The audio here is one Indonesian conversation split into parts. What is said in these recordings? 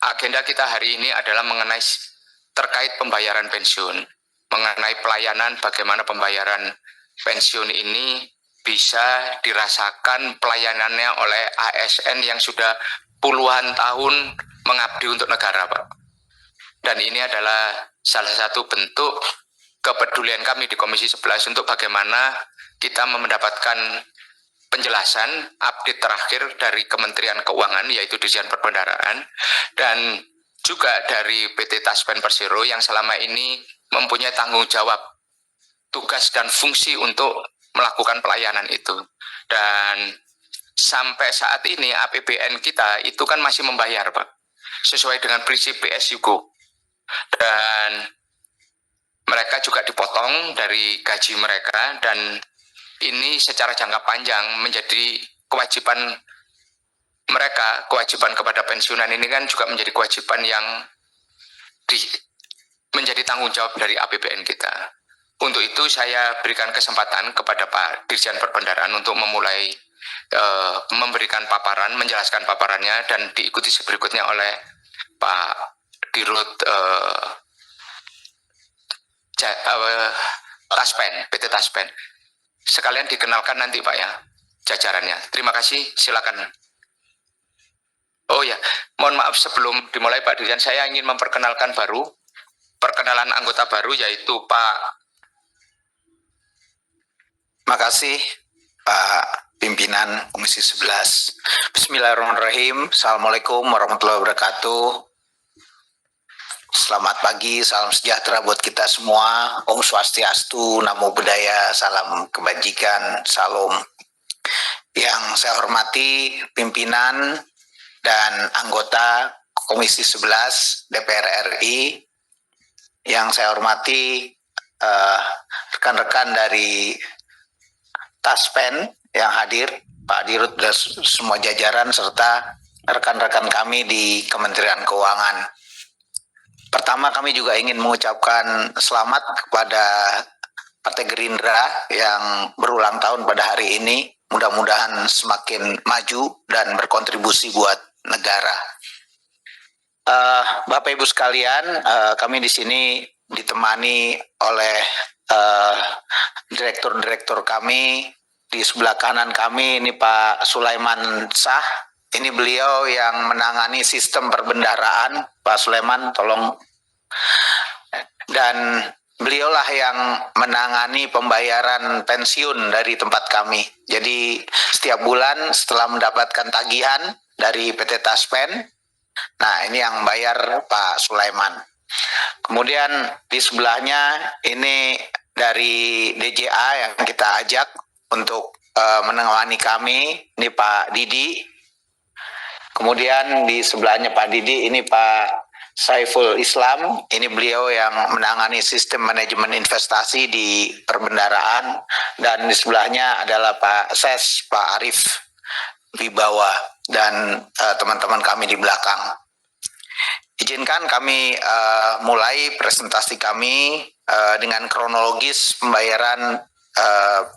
Agenda kita hari ini adalah mengenai terkait pembayaran pensiun, mengenai pelayanan bagaimana pembayaran pensiun ini bisa dirasakan pelayanannya oleh ASN yang sudah puluhan tahun mengabdi untuk negara, Pak. Dan ini adalah salah satu bentuk kepedulian kami di Komisi 11 untuk bagaimana kita mendapatkan penjelasan update terakhir dari Kementerian Keuangan, yaitu Dirjen Perbendaharaan, dan juga dari PT Taspen Persero yang selama ini mempunyai tanggung jawab, tugas dan fungsi untuk melakukan pelayanan itu. Dan sampai saat ini APBN kita itu kan masih membayar, Pak, sesuai dengan prinsip PSYugo. Dan mereka juga dipotong dari gaji mereka, dan ini secara jangka panjang menjadi kewajiban mereka, kewajiban kepada pensiunan ini kan juga menjadi kewajiban yang menjadi tanggung jawab dari APBN kita. Untuk itu saya berikan kesempatan kepada Pak Dirjen Perbendaharaan untuk memulai memberikan paparan, menjelaskan paparannya, dan diikuti berikutnya oleh Pak Dirut Taspen, PT Taspen. Sekalian dikenalkan nanti, Pak, ya, jajarannya. Terima kasih, silakan. Oh ya, mohon maaf sebelum dimulai Pak Dirjen, saya ingin memperkenalkan perkenalan anggota baru, yaitu Pak. Makasih Pak Pimpinan Komisi 11. Bismillahirrahmanirrahim. Assalamualaikum warahmatullahi wabarakatuh. Selamat pagi, salam sejahtera buat kita semua. Om Swastiastu, Namo Buddhaya, salam kebajikan, salam. Yang saya hormati pimpinan dan anggota Komisi 11 DPR RI, yang saya hormati rekan-rekan dari Taspen yang hadir, Pak Dirut dan semua jajaran, serta rekan-rekan kami di Kementerian Keuangan. Pertama, kami juga ingin mengucapkan selamat kepada Partai Gerindra yang berulang tahun pada hari ini. Mudah-mudahan semakin maju dan berkontribusi buat negara. Bapak Ibu sekalian, kami di sini ditemani oleh direktur-direktur kami. Di sebelah kanan kami ini Pak Sulaiman Shah. Ini beliau yang menangani sistem perbendaharaan. Pak Sulaiman, tolong. Dan beliaulah yang menangani pembayaran pensiun dari tempat kami. Jadi setiap bulan setelah mendapatkan tagihan dari PT Taspen, nah ini yang bayar Pak Sulaiman. Kemudian di sebelahnya ini dari DJA yang kita ajak untuk menemani kami, ini Pak Didi. Kemudian di sebelahnya Pak Didi ini Pak Saiful Islam, ini beliau yang menangani sistem manajemen investasi di perbendaharaan, dan di sebelahnya adalah Pak Ses, Pak Arif Wibawa, dan teman-teman kami di belakang. Izinkan kami mulai presentasi kami dengan kronologis pembayaran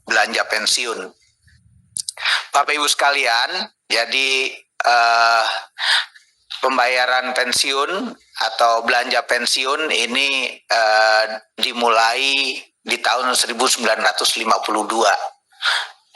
belanja pensiun. Bapak Ibu sekalian, jadi pembayaran pensiun atau belanja pensiun ini dimulai di tahun 1952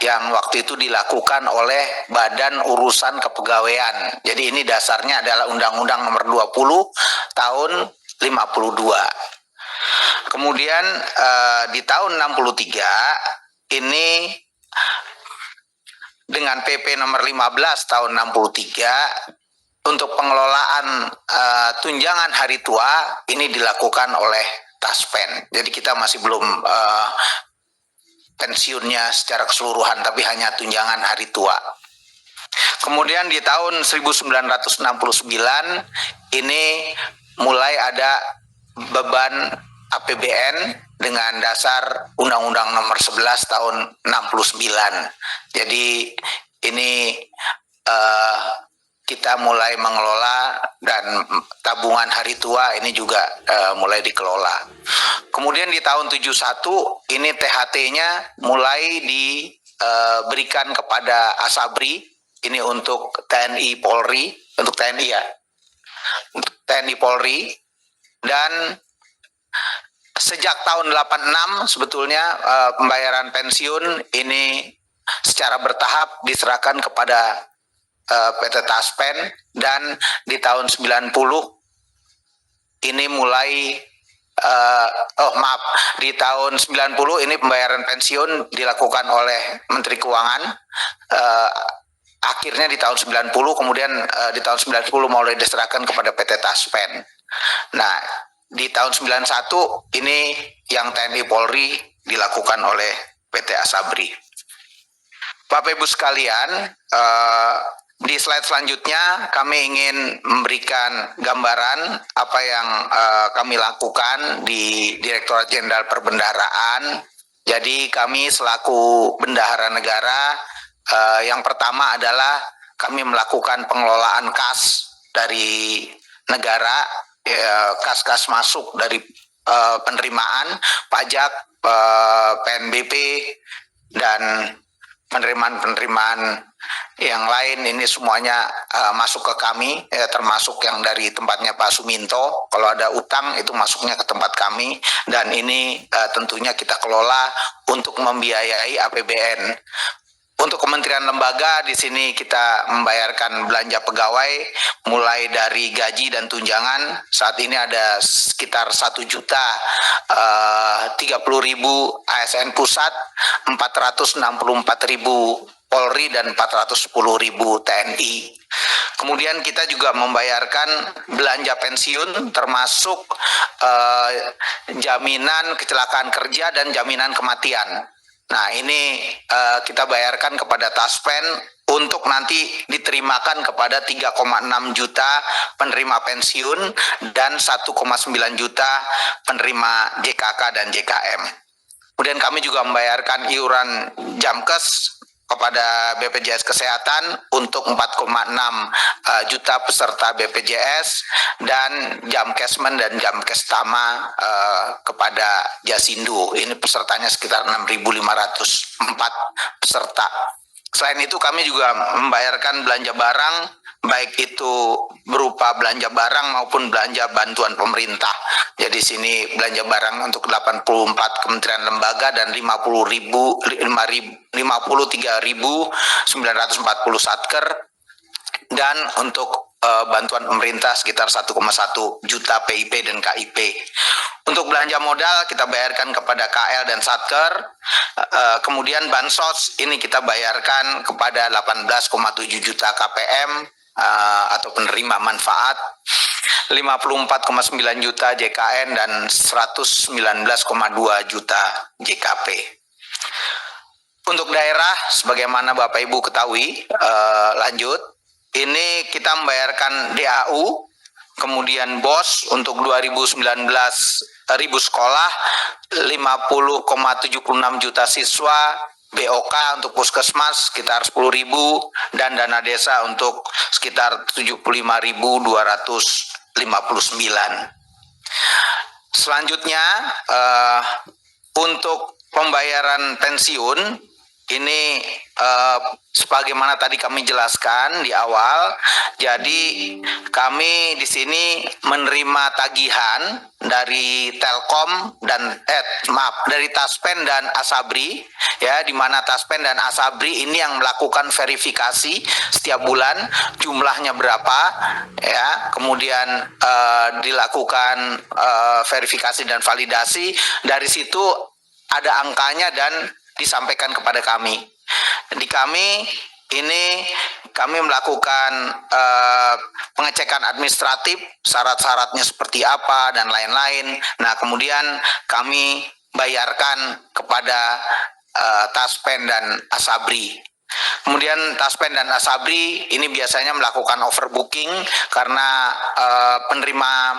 yang waktu itu dilakukan oleh Badan Urusan Kepegawaian. Jadi ini dasarnya adalah Undang-Undang Nomor 20 tahun 52. Kemudian di tahun 63 ini dengan PP nomor 15 tahun 63 untuk pengelolaan tunjangan hari tua ini dilakukan oleh Taspen. Jadi kita masih belum pensiunnya secara keseluruhan, tapi hanya tunjangan hari tua. Kemudian di tahun 1969 ini mulai ada beban APBN dengan dasar Undang-Undang Nomor 11 tahun 69. Jadi ini kita mulai mengelola, dan tabungan hari tua ini juga mulai dikelola. Kemudian di tahun 71 ini THT-nya mulai diberikan kepada Asabri, ini untuk TNI Polri, untuk TNI ya. TNI Polri, dan sejak tahun 86 sebetulnya pembayaran pensiun ini secara bertahap diserahkan kepada PT Taspen, dan di tahun 90 ini mulai di tahun 90 ini pembayaran pensiun dilakukan oleh Menteri Keuangan. Akhirnya di tahun 90, kemudian di tahun 90 mulai diserahkan kepada PT Taspen. Nah, di tahun 91 ini yang TNI Polri dilakukan oleh PT Asabri. Bapak Ibu sekalian, di slide selanjutnya kami ingin memberikan gambaran apa yang kami lakukan di Direktorat Jenderal Perbendaharaan. Jadi kami selaku bendahara negara, yang pertama adalah kami melakukan pengelolaan kas dari negara, kas-kas masuk dari penerimaan pajak, PNBP, dan penerimaan yang lain. Ini semuanya masuk ke kami, termasuk yang dari tempatnya Pak Suminto. Kalau ada utang itu masuknya ke tempat kami, dan ini tentunya kita kelola untuk membiayai APBN. Untuk kementerian lembaga di sini kita membayarkan belanja pegawai mulai dari gaji dan tunjangan. Saat ini ada sekitar 1.030.000 ASN pusat, 464.000 Polri, dan 410.000 TNI. Kemudian kita juga membayarkan belanja pensiun termasuk jaminan kecelakaan kerja dan jaminan kematian. Nah, ini kita bayarkan kepada Taspen untuk nanti diterimakan kepada 3,6 juta penerima pensiun dan 1,9 juta penerima JKK dan JKM. Kemudian kami juga membayarkan iuran Jamkes kepada BPJS Kesehatan untuk 4,6 juta peserta BPJS, dan Jamkesmen dan Jamkestama kepada Jasindo. Ini pesertanya sekitar 6.504 peserta. Selain itu kami juga membayarkan belanja barang, baik itu berupa belanja barang maupun belanja bantuan pemerintah. Jadi sini belanja barang untuk 84 kementerian lembaga dan 53.940 satker, dan untuk bantuan pemerintah sekitar 1,1 juta PIP dan KIP. Untuk belanja modal kita bayarkan kepada KL dan Satker. Kemudian bansos ini kita bayarkan kepada 18,7 juta KPM atau penerima manfaat, 54,9 juta JKN, dan 119,2 juta JKP. Untuk daerah, sebagaimana Bapak Ibu ketahui, lanjut, ini kita membayarkan DAU, kemudian BOS untuk 2019 ribu sekolah, 50,76 juta siswa, BOK untuk puskesmas sekitar 10.000, dan dana desa untuk sekitar 75.259. Selanjutnya, untuk pembayaran pensiun ini sebagaimana tadi kami jelaskan di awal, jadi kami di sini menerima tagihan dari Telkom dan dari Taspen dan Asabri, ya, di mana Taspen dan Asabri ini yang melakukan verifikasi setiap bulan jumlahnya berapa, ya, kemudian dilakukan verifikasi dan validasi. Dari situ ada angkanya dan disampaikan kepada kami. Di kami ini kami melakukan pengecekan administratif, syarat-syaratnya seperti apa dan lain-lain. Nah, kemudian kami bayarkan kepada Taspen dan Asabri. Kemudian Taspen dan Asabri ini biasanya melakukan overbooking karena penerima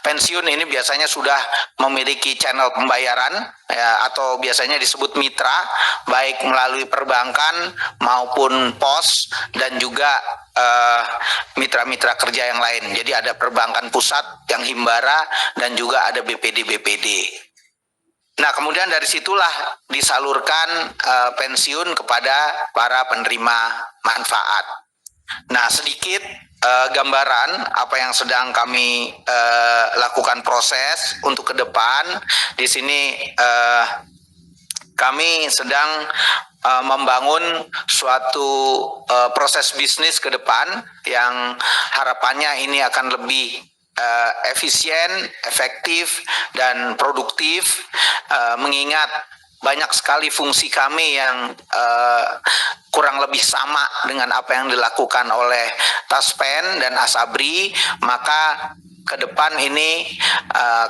pensiun ini biasanya sudah memiliki channel pembayaran, ya, atau biasanya disebut mitra, baik melalui perbankan maupun pos, dan juga mitra-mitra kerja yang lain. Jadi ada perbankan pusat yang Himbara, dan juga ada BPD. Nah, kemudian dari situlah disalurkan pensiun kepada para penerima manfaat. Nah, sedikit gambaran apa yang sedang kami lakukan proses untuk ke depan. Di sini kami sedang membangun suatu proses bisnis ke depan yang harapannya ini akan lebih efisien, efektif, dan produktif, mengingat banyak sekali fungsi kami yang kurang lebih sama dengan apa yang dilakukan oleh Taspen dan Asabri. Maka ke depan ini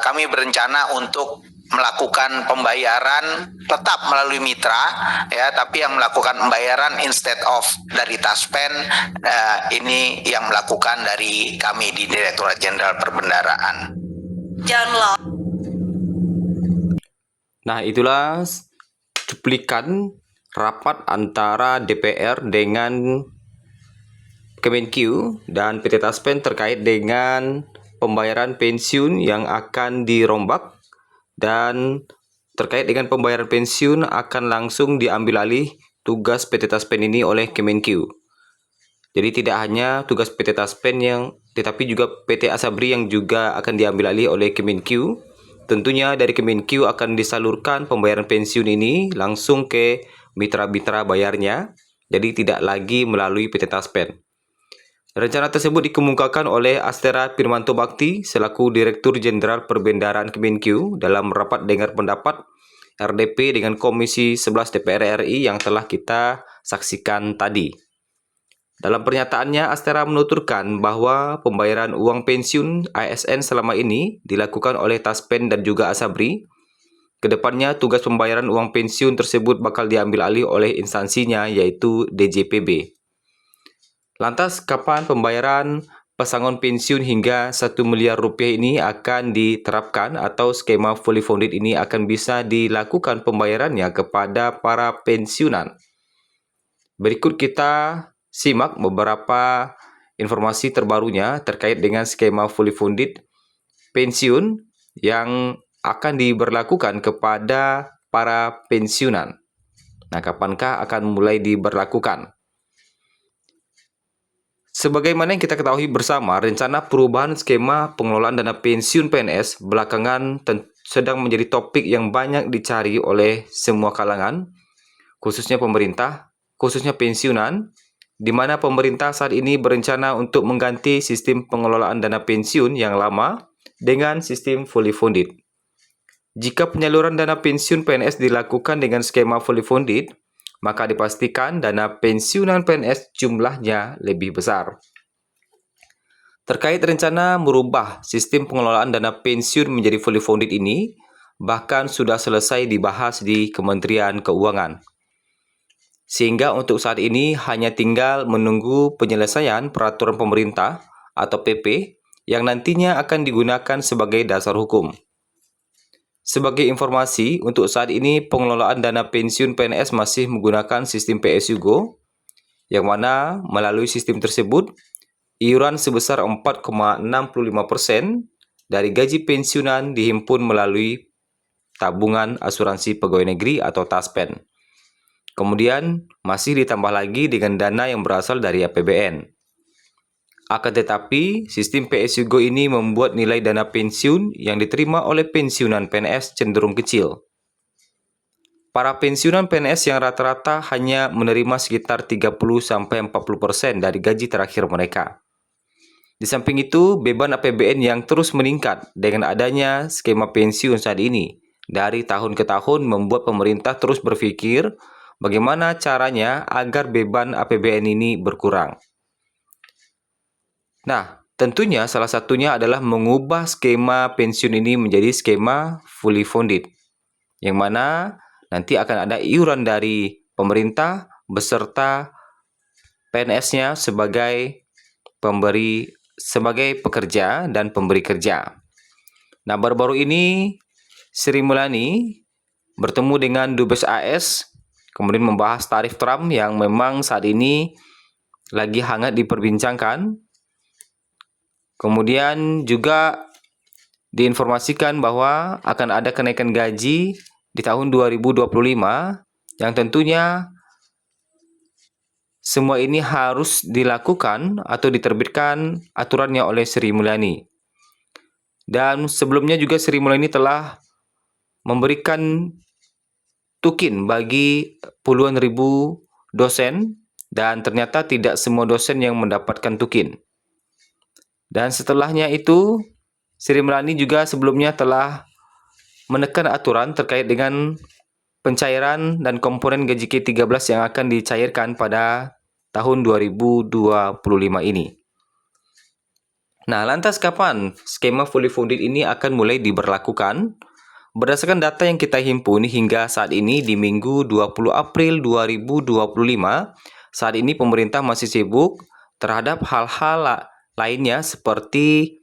kami berencana untuk melakukan pembayaran tetap melalui mitra, ya, tapi yang melakukan pembayaran instead of dari Taspen, ini yang melakukan dari kami di Direktorat Jenderal Perbendaraan. Nah, itulah cuplikan rapat antara DPR dengan Kemenq dan PT Taspen terkait dengan pembayaran pensiun yang akan dirombak, dan terkait dengan pembayaran pensiun akan langsung diambil alih tugas PT Taspen ini oleh Kemenq. Jadi tidak hanya tugas PT Taspen tetapi juga PT Asabri yang juga akan diambil alih oleh Kemenq. Tentunya dari Kemenq akan disalurkan pembayaran pensiun ini langsung ke mitra-mitra bayarnya, jadi tidak lagi melalui PT Taspen. Rencana tersebut dikemukakan oleh Astera Firmanto Bakti selaku Direktur Jenderal Perbendaharaan Kemenq dalam rapat dengar pendapat RDP dengan Komisi 11 DPR RI yang telah kita saksikan tadi. Dalam pernyataannya, Astera menuturkan bahwa pembayaran uang pensiun ASN selama ini dilakukan oleh Taspen dan juga Asabri. Kedepannya, tugas pembayaran uang pensiun tersebut bakal diambil alih oleh instansinya, yaitu DJPB. Lantas, kapan pembayaran pesangon pensiun hingga 1 miliar rupiah ini akan diterapkan atau skema fully funded ini akan bisa dilakukan pembayarannya kepada para pensiunan? Berikut kita simak beberapa informasi terbarunya terkait dengan skema fully funded pensiun yang akan diberlakukan kepada para pensiunan. Nah, kapankah akan mulai diberlakukan? Sebagaimana yang kita ketahui bersama, rencana perubahan skema pengelolaan dana pensiun PNS belakangan sedang menjadi topik yang banyak dicari oleh semua kalangan, khususnya pemerintah, khususnya pensiunan, di mana pemerintah saat ini berencana untuk mengganti sistem pengelolaan dana pensiun yang lama dengan sistem fully funded. Jika penyaluran dana pensiun PNS dilakukan dengan skema fully funded, maka dipastikan dana pensiunan PNS jumlahnya lebih besar. Terkait rencana merubah sistem pengelolaan dana pensiun menjadi fully funded ini, bahkan sudah selesai dibahas di Kementerian Keuangan. Sehingga untuk saat ini hanya tinggal menunggu penyelesaian peraturan pemerintah atau PP yang nantinya akan digunakan sebagai dasar hukum. Sebagai informasi, untuk saat ini pengelolaan dana pensiun PNS masih menggunakan sistem PSU Go, yang mana melalui sistem tersebut, iuran sebesar 4,65% dari gaji pensiunan dihimpun melalui tabungan asuransi pegawai negeri atau Taspen. Kemudian masih ditambah lagi dengan dana yang berasal dari APBN. Akan tetapi, sistem PSU Go ini membuat nilai dana pensiun yang diterima oleh pensiunan PNS cenderung kecil. Para pensiunan PNS yang rata-rata hanya menerima sekitar 30-40% dari gaji terakhir mereka. Di samping itu, beban APBN yang terus meningkat dengan adanya skema pensiun saat ini dari tahun ke tahun membuat pemerintah terus berpikir bagaimana caranya agar beban APBN ini berkurang. Nah, tentunya salah satunya adalah mengubah skema pensiun ini menjadi skema fully funded, yang mana nanti akan ada iuran dari pemerintah beserta PNS-nya sebagai pekerja dan pemberi kerja. Nah, baru-baru ini Sri Mulyani bertemu dengan Dubes AS, kemudian membahas tarif Trump yang memang saat ini lagi hangat diperbincangkan. Kemudian juga diinformasikan bahwa akan ada kenaikan gaji di tahun 2025 yang tentunya semua ini harus dilakukan atau diterbitkan aturannya oleh Sri Mulyani. Dan sebelumnya juga Sri Mulyani telah memberikan tukin bagi puluhan ribu dosen dan ternyata tidak semua dosen yang mendapatkan tukin. Dan setelahnya itu, Sri Mulyani juga sebelumnya telah menekan aturan terkait dengan pencairan dan komponen gaji ke-13 yang akan dicairkan pada tahun 2025 ini. Nah, lantas kapan skema fully funded ini akan mulai diberlakukan? Berdasarkan data yang kita himpun hingga saat ini di Minggu 20 April 2025, saat ini pemerintah masih sibuk terhadap hal-hal lainnya seperti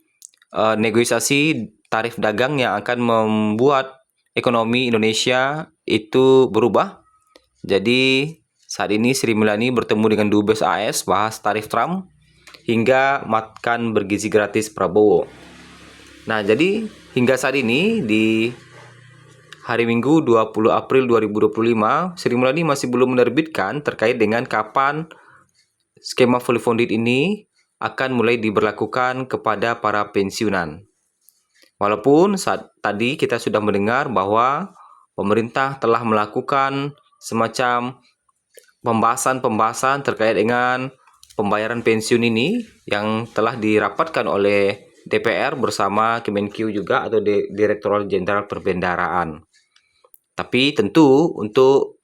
negosiasi tarif dagang yang akan membuat ekonomi Indonesia itu berubah. Jadi saat ini Sri Mulyani bertemu dengan Dubes AS bahas tarif Trump hingga makan bergizi gratis Prabowo. Nah, jadi hingga saat ini di hari Minggu 20 April 2025, Sri Mulyani masih belum menerbitkan terkait dengan kapan skema fully funded ini akan mulai diberlakukan kepada para pensiunan. Walaupun saat tadi kita sudah mendengar bahwa pemerintah telah melakukan semacam pembahasan terkait dengan pembayaran pensiun ini yang telah dirapatkan oleh DPR bersama Kemenkeu juga atau Direktorat Jenderal Perbendaharaan. Tapi tentu untuk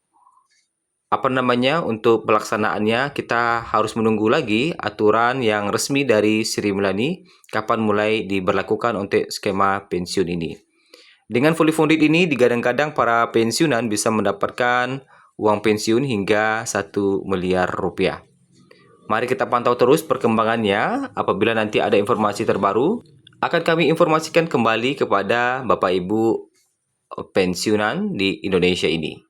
untuk pelaksanaannya kita harus menunggu lagi aturan yang resmi dari Sri Mulyani kapan mulai diberlakukan untuk skema pensiun ini. Dengan fully funded ini digadang-gadang para pensiunan bisa mendapatkan uang pensiun hingga 1 miliar rupiah. Mari kita pantau terus perkembangannya. Apabila nanti ada informasi terbaru, akan kami informasikan kembali kepada Bapak Ibu pensiunan di Indonesia ini.